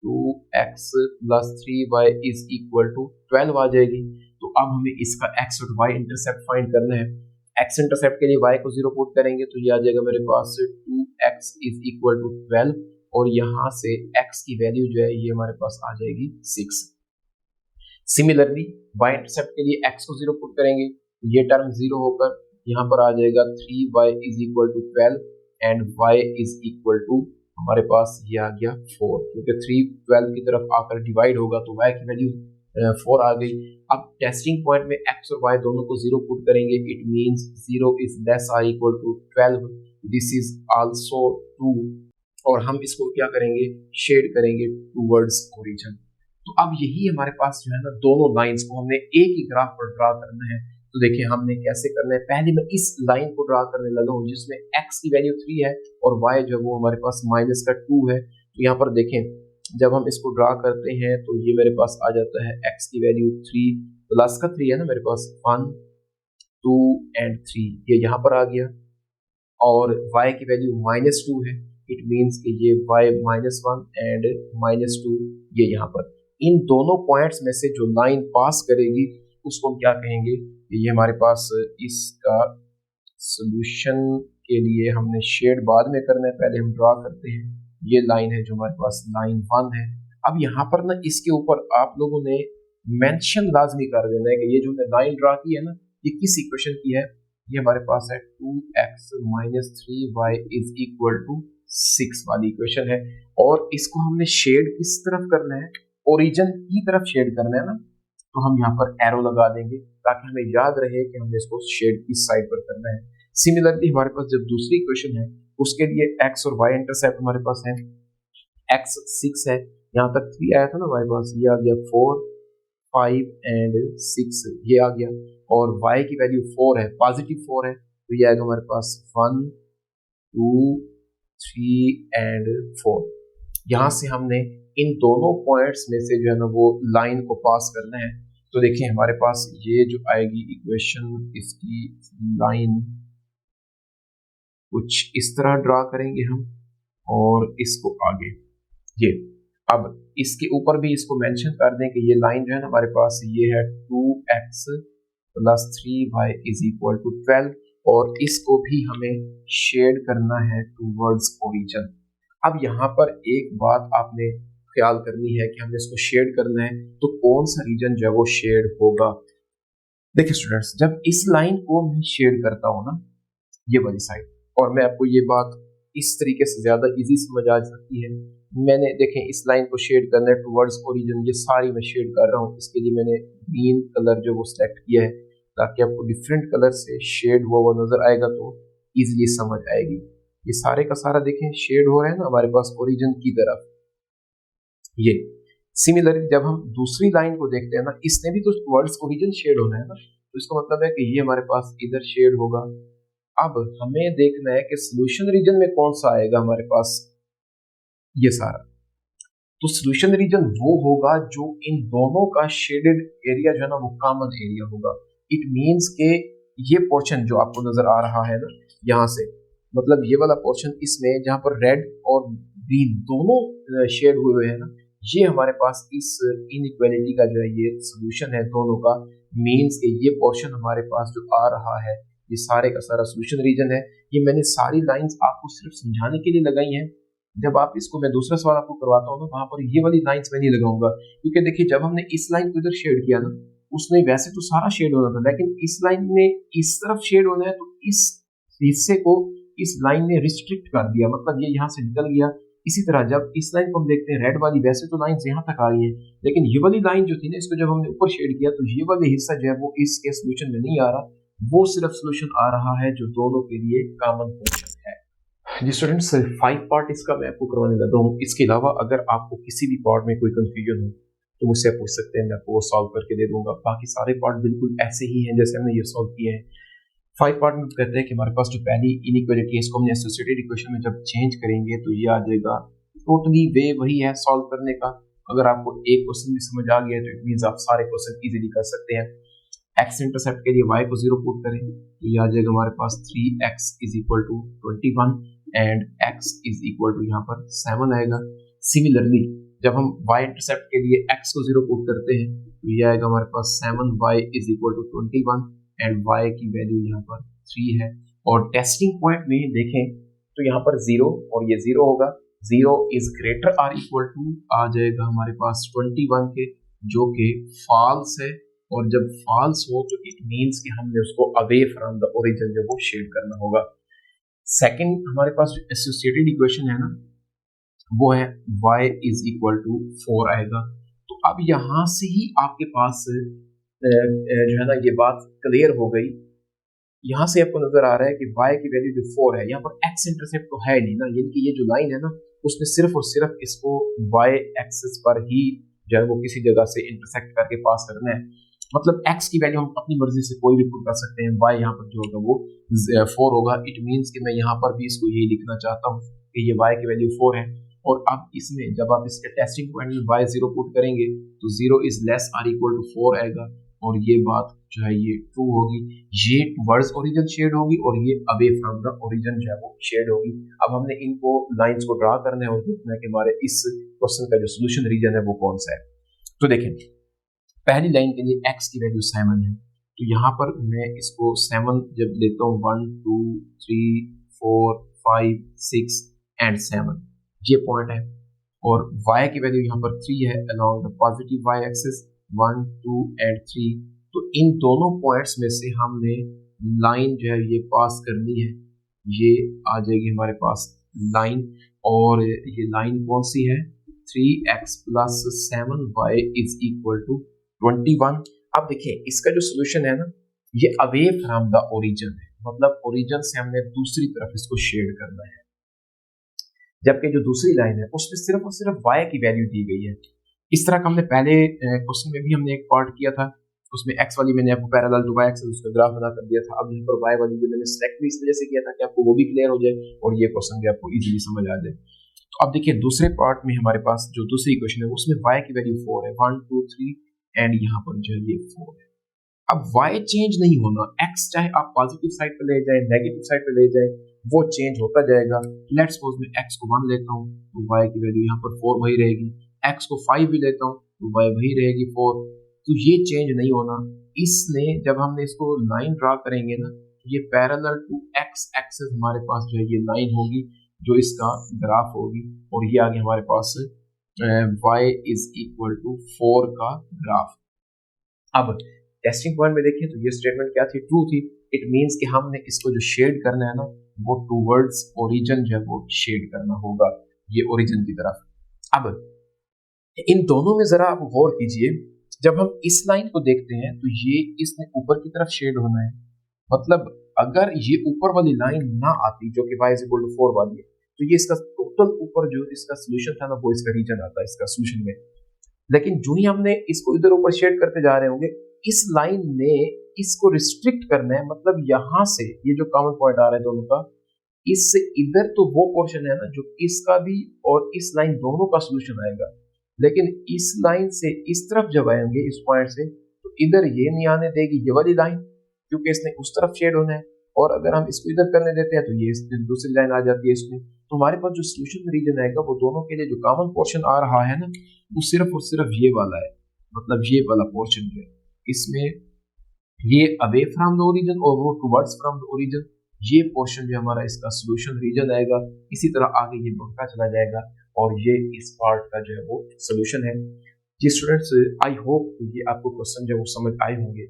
2x + 3y is equal to 12 आ जाएगी। तो अब हमें इसका x और y इंटरसेप्ट फाइंड करना है। x इंटरसेप्ट के लिए y को 0 पुट करेंगे तो ये आ जाएगा मेरे पास 2x इज इक्वल टू 12, और यहाँ से x की वैल्यू जो है ये हमारे पास आ जाएगी 6। सिमिलरली y इंटरसेप्ट के लिए x को 0 पुट करेंगे, ये टर्म 0 होकर यहाँ पर आ जाएगा 3y is equal to 12 and y is equal to हमारे पास ये आ गया 4, क्योंकि 3 12 की तरफ आकर डिवाइड होगा तो y की वैल्यू 4 आ गई। अब टेस्टिंग पॉइंट में x और y दोनों को 0 पुट करेंगे, it means 0 is less or equal to 12, this is also true, और हम इसको क्या करेंगे, शेड करेंगे टूवर्ड्स ओरिजिन। तो अब यही हमारे पास जो है ना, दोनों लाइंस को हमने एक ही ग्राफ पर ड्रा करना है। तो देखिए हमने कैसे करना है, पहले मैं इस लाइन को ड्रा करने लगा हूँ जिसमें x की वैल्यू 3 है और y जो है वो हमारे पास -2 है। तो यहाँ पर देखें जब हम इसको ड्रा करते हैं तो ये मेरे पास आ जाता है x की वैल्यू 3 प्लस का 3 है ना मेरे पास, 1 2 एंड 3 ये यहाँ पर आ गया, और y की वैल्यू -2 है, इट मींस कि ये y -1 एंड -2 ये यहाँ पर। इन दोनों पॉइंट्स में से जो लाइन पास करेगी उसको हम क्या कहेंगे, ये हमारे पास इसका सोल्यूशन के लिए हमने शेड बाद में करना है, पहले हम ड्रा करते हैं। ये लाइन है जो हमारे पास लाइन 1 है। अब यहाँ पर ना इसके ऊपर आप लोगों ने मेंशन लाजमी कर देना है कि ये जो हमने लाइन ड्रा की है ना ये किस इक्वेशन की है। ये हमारे पास है 2x - 3y is equal to 6 वाली इक्वेशन है, और इसको हमने शेड किस तरफ करना है, ओरिजिन की तरफ शेड करना है ना। तो हम यहाँ पर एरो लगा देंगे ताकि हमें याद रहे कि हमने इसको शेड किस साइड पर करना है। सिमिलरली हमारे पास जब दूसरी इक्वेशन है उसके लिए x और y इंटरसेप्ट हमारे पास है, x 6 है, यहाँ तक 3 आया था ना हमारे पास, ये आ गया 4 5 एंड 6 ये आ गया, और y की वैल्यू 4 है, पॉजिटिव 4 है, तो ये आएगा हमारे पास 1 2 3 एंड 4। यहाँ से हमने इन दोनों पॉइंट्स में से जो है ना वो लाइन को पास करना है। तो देखिए हमारे पास ये जो आएगी इक्वेशन, इसकी लाइन कुछ इस तरह ड्रा करेंगे हम और इसको आगे ये, अब इसके ऊपर भी इसको मेंशन कर दें कि ये लाइन जो है ना हमारे पास ये है 2x plus 3y is equal to 12 और इसको भी हमें शेड करना है टूवर्ड्स ओरिजिन। अब यहाँ पर एक बात आपने ख्याल करनी है कि हमने इसको शेड करना है तो कौन सा रीजन जो है वो शेड होगा। देखिए स्टूडेंट्स, जब इस लाइन को मैं शेड करता हूँ ना ये वाली साइड, और मैं आपको ये बात इस तरीके से ज्यादा इजी समझ आ सकती है, मैंने देखें इस लाइन को शेड करना है टुवर्ड्स ओरिजिन, ये सारी मैं शेड कर रहा हूँ। इसके लिए मैंने ग्रीन कलर जो वो सिलेक्ट किया है ताकि आपको डिफरेंट कलर से शेड हुआ नजर आएगा तो इजीली समझ आएगी। ये सारे का सारा देखें शेड हो रहा है ना हमारे पास ओरिजिन की तरफ। ये सिमिलरली जब हम दूसरी लाइन को देखते हैं ना, इसने भी तो टुवर्ड्स ओरिजिन शेड होना है ना, तो इसका मतलब है कि ये हमारे पास इधर शेड होगा। अब हमें देखना है कि सॉल्यूशन रीजन में कौन सा आएगा हमारे पास ये सारा। तो सॉल्यूशन रीजन वो होगा जो इन दोनों का शेडेड एरिया जो है ना वो कॉमन एरिया होगा। इट मींस के ये पोर्शन जो आपको नजर आ रहा है ना यहाँ से, मतलब ये वाला पोर्शन इसमें जहां पर रेड और ग्रीन दोनों शेड हुए हैं ना, ये हमारे पास इस इनइक्वालिटी का जो है ये सॉल्यूशन है दोनों का। मींस के ये पोर्शन हमारे पास जो आ रहा है ये सारे का सारा सॉल्यूशन रीजन है। ये मैंने सारी लाइंस आपको सिर्फ समझाने के लिए लगाई हैं। जब आप इसको, मैं दूसरा सवाल आपको करवाता हूँ ना, वहां पर ये वाली लाइंस मैं नहीं लगाऊंगा, क्योंकि देखिए जब हमने इस लाइन को इधर शेड किया ना, उसने वैसे तो सारा शेड होना था, लेकिन इस लाइन में इस तरफ शेड होना है तो इस हिस्से को इस लाइन ने रिस्ट्रिक्ट कर दिया, मतलब ये यहाँ से निकल गया। इसी तरह जब इस लाइन को हम देखते हैं रेड वाली, वैसे तो लाइन यहाँ तक आ रही है, लेकिन ये वाली लाइन जो थी ना, इसको जब हमने ऊपर शेड किया तो ये वाले हिस्सा जो है वो इसके सोल्यूशन में नहीं आ रहा, वो सिर्फ सोल्यूशन आ रहा है जो दोनों के लिए कॉमन पोर्शन है। जी स्टूडेंट्स, 5 पार्ट इसका मैं आपको करवाने लगा हूँ। इसके अलावा अगर आपको किसी भी पार्ट में कोई कंफ्यूजन हो तो मुझसे पूछ सकते हैं, मैं आपको वो सॉल्व करके दे दूंगा। बाकी सारे पार्ट बिल्कुल ऐसे ही हैं जैसे हमने ये सॉल्व किए हैं। 5 पार्ट में कहते हैं कि हमारे पास जो पहली इनइक्वालिटी है इसको हमने एसोसिएटेड इक्वेशन में जब चेंज करेंगे तो ये आ जाएगा। टोटली वे वही है सॉल्व करने का। अगर आपको एक क्वेश्चन भी समझ आ गया तो इट मींस आप सारे क्वेश्चन इजीली कर सकते हैं। एक्स इंटरसेप्ट के लिए y को 0 पुट करें तो ये आ जाएगा हमारे पास 3x is equal to 21 and x is equal to यहाँ पर 7 आएगा। सिमिलरली जब हम y इंटरसेप्ट के लिए x को 0 पुट करते हैं तो ये आएगा हमारे पास 7y is equal to 21 and y की वैल्यू यहाँ पर 3 है। और टेस्टिंग पॉइंट में देखें तो यहाँ पर 0 और ये 0 होगा, 0 is greater or equal to आ जाएगा हमारे पास 21 के, जो कि फॉल्स है। और जब फॉल्स हो तो इट मींस कि हमने उसको अवे फ्रॉम द ओरिजिन जो वो शेड करना होगा। सेकंड हमारे पास जो एसोसिएटेड इक्वेशन है ना वो है y इज इक्वल टू 4 आएगा। तो अब यहां से ही आपके पास जो है ना ये बात क्लियर हो गई। यहाँ से आपको नजर आ रहा है कि y की वैल्यू जो 4 है, यहाँ पर x इंटरसेप्ट तो है नहीं ना, यानी कि ये जो लाइन है ना उसने सिर्फ और सिर्फ इसको y एक्सिस पर ही जो है वो किसी जगह से इंटरसेक्ट करके पास करना है। मतलब x की वैल्यू हम अपनी मर्जी से कोई भी पुट कर सकते हैं, y यहाँ पर जो होगा वो 4 होगा। इट मींस कि मैं यहाँ पर भी इसको यही लिखना चाहता हूँ कि ये y की वैल्यू 4 है। और अब इसमें जब आप इसके टेस्टिंग पॉइंट में y 0 पुट करेंगे तो 0 is less or equal to 4 आएगा और ये बात जो है ये ट्रू होगी। ये टुवर्ड्स ओरिजिन शेड होगी और ये अवे फ्रॉम द ओरिजिन जो है वो शेड होगी। अब हमने इनको लाइंस को ड्रा करना है और देखना है कि हमारे इस क्वेश्चन का जो सोल्यूशन रीजन है वो कौन सा है। तो देखें पहली लाइन के लिए x की वैल्यू 7 है, तो यहाँ पर मैं इसको 7 जब लेता हूँ 1 2 3 4 5 6 एंड 7 ये पॉइंट है। और y की वैल्यू यहाँ पर 3 है along the positive y axis 1 2 and 3। तो इन दोनों पॉइंट्स में से हमने लाइन जो है ये पास करनी है, ये आ जाएगी हमारे पास लाइन। और ये लाइन कौन सी है, 3x plus 7y is equal to 21। अब देखिए इसका जो सोल्यूशन है ना ये अवे फ्रॉम द ओरिजिन है, मतलब ओरिजिन से हमने दूसरी तरफ इसको शेड करना है। जबकि जो दूसरी लाइन है उसमें सिर्फ और सिर्फ y की वैल्यू दी गई है। इस तरह का हमने पहले क्वेश्चन में भी हमने एक पार्ट किया था, उसमें एक्स वाली मैंने आपको पैरेलल टू वाई एक्सिस उसका ग्राफ बना कर दिया था। अब यहाँ पर वाई वाली भी मैंने सेलेक्ट भी इस वजह से किया था कि आपको वो भी क्लियर हो जाए और ये क्वेश्चन भी आपको इजीली समझ आ जाए। तो अब देखिए दूसरे पार्ट में हमारे पास जो दूसरी इक्वेशन है उसमें y की वैल्यू 4 है, 1 2 3 एंड यहाँ पर जो है ये 4 है। अब y चेंज नहीं होना, x चाहे आप पॉजिटिव साइड पे ले जाए नेगेटिव साइड पे ले जाए वो चेंज होता जाएगा। लेट्स सपोज मैं x को 1 लेता हूँ तो y की वैल्यू यहाँ पर 4 वही रहेगी, x को 5 भी लेता हूँ तो y वही रहेगी 4। तो ये चेंज नहीं होना। इसने जब हमने इसको लाइन ड्रा करेंगे ना ये पैरेलल टू x एक्सिस हमारे पास जो है ये लाइन होगी जो इसका ग्राफ होगी और ये आगे हमारे पास y इज इक्वल टू 4 का ग्राफ। अब टेस्टिंग पॉइंट में देखिए तो ये स्टेटमेंट क्या थी, ट्रू थी। इट मींस कि हमने इसको जो शेड करना है ना वो टूवर्ड्स ओरिजिन जो है वो शेड करना होगा, ये ओरिजिन की तरफ। अब इन दोनों में जरा आप गौर कीजिए, जब हम इस लाइन को देखते हैं तो ये इसने ऊपर की तरफ शेड होना है, मतलब अगर ये ऊपर वाली लाइन ना आती जो कि y इज इक्वल टू 4 वाली है तो ये इसका टोटल ऊपर जो इसका सोल्यूशन था ना वो इसका रीजन आता है इसका सोल्यूशन में। लेकिन जो ही हमने इसको इधर ऊपर शेड करते जा रहे होंगे इस लाइन ने इसको रिस्ट्रिक्ट करना है, मतलब यहां से ये जो कॉमन पॉइंट आ रहा है दोनों का इससे इधर तो वो पोर्शन है ना जो इसका भी और इस लाइन दोनों का सोल्यूशन आएगा, लेकिन इस लाइन से इस तरफ जब आएंगे इस पॉइंट से तो इधर ये नहीं आने देगी ये वाली लाइन क्योंकि इसने उस तरफ शेड होना है, और अगर हम इसको इधर करने देते हैं तो ये दूसरी लाइन आ जाती है इसमें। तो हमारे पास जो सोल्यूशन रीजन आएगा वो दोनों के लिए जो कॉमन पोर्शन आ रहा है ना वो सिर्फ और सिर्फ ये वाला है, मतलब ये वाला पोर्शन जो है इसमें ये अवे फ्रॉम द ओरिजिन और वो टुवर्ड्स फ्रॉम द ओरिजिन, ये पोर्शन जो हमारा इसका सोल्यूशन रीजन आएगा। इसी तरह आगे ये बढ़ता चला जाएगा और ये इस पार्ट का जो है वो सोल्यूशन है। जी स्टूडेंट्स, आई होप ये आपको क्वेश्चन जो है वो समझ आए होंगे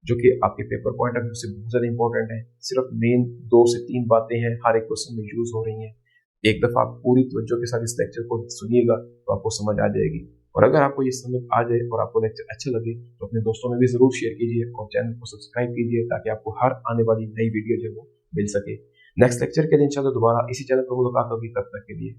जो कि आपके पेपर पॉइंट ऑफ व्यू से बहुत ज़्यादा इंपॉर्टेंट है। सिर्फ मेन 2 से 3 बातें हैं हर एक क्वेश्चन में यूज हो रही हैं। एक दफ़ा आप पूरी तवज्जो के साथ इस लेक्चर को सुनिएगा तो आपको समझ आ जाएगी, और अगर आपको ये समझ आ जाए और आपको लेक्चर अच्छा लगे तो अपने दोस्तों में भी ज़रूर शेयर कीजिए और चैनल को सब्सक्राइब कीजिए ताकि आपको हर आने वाली नई वीडियो जो है वो मिल सके। नेक्स्ट लेक्चर के लिए इंशाल्लाह दोबारा इसी चैनल पर मुलाकात होगी, तब तक के लिए।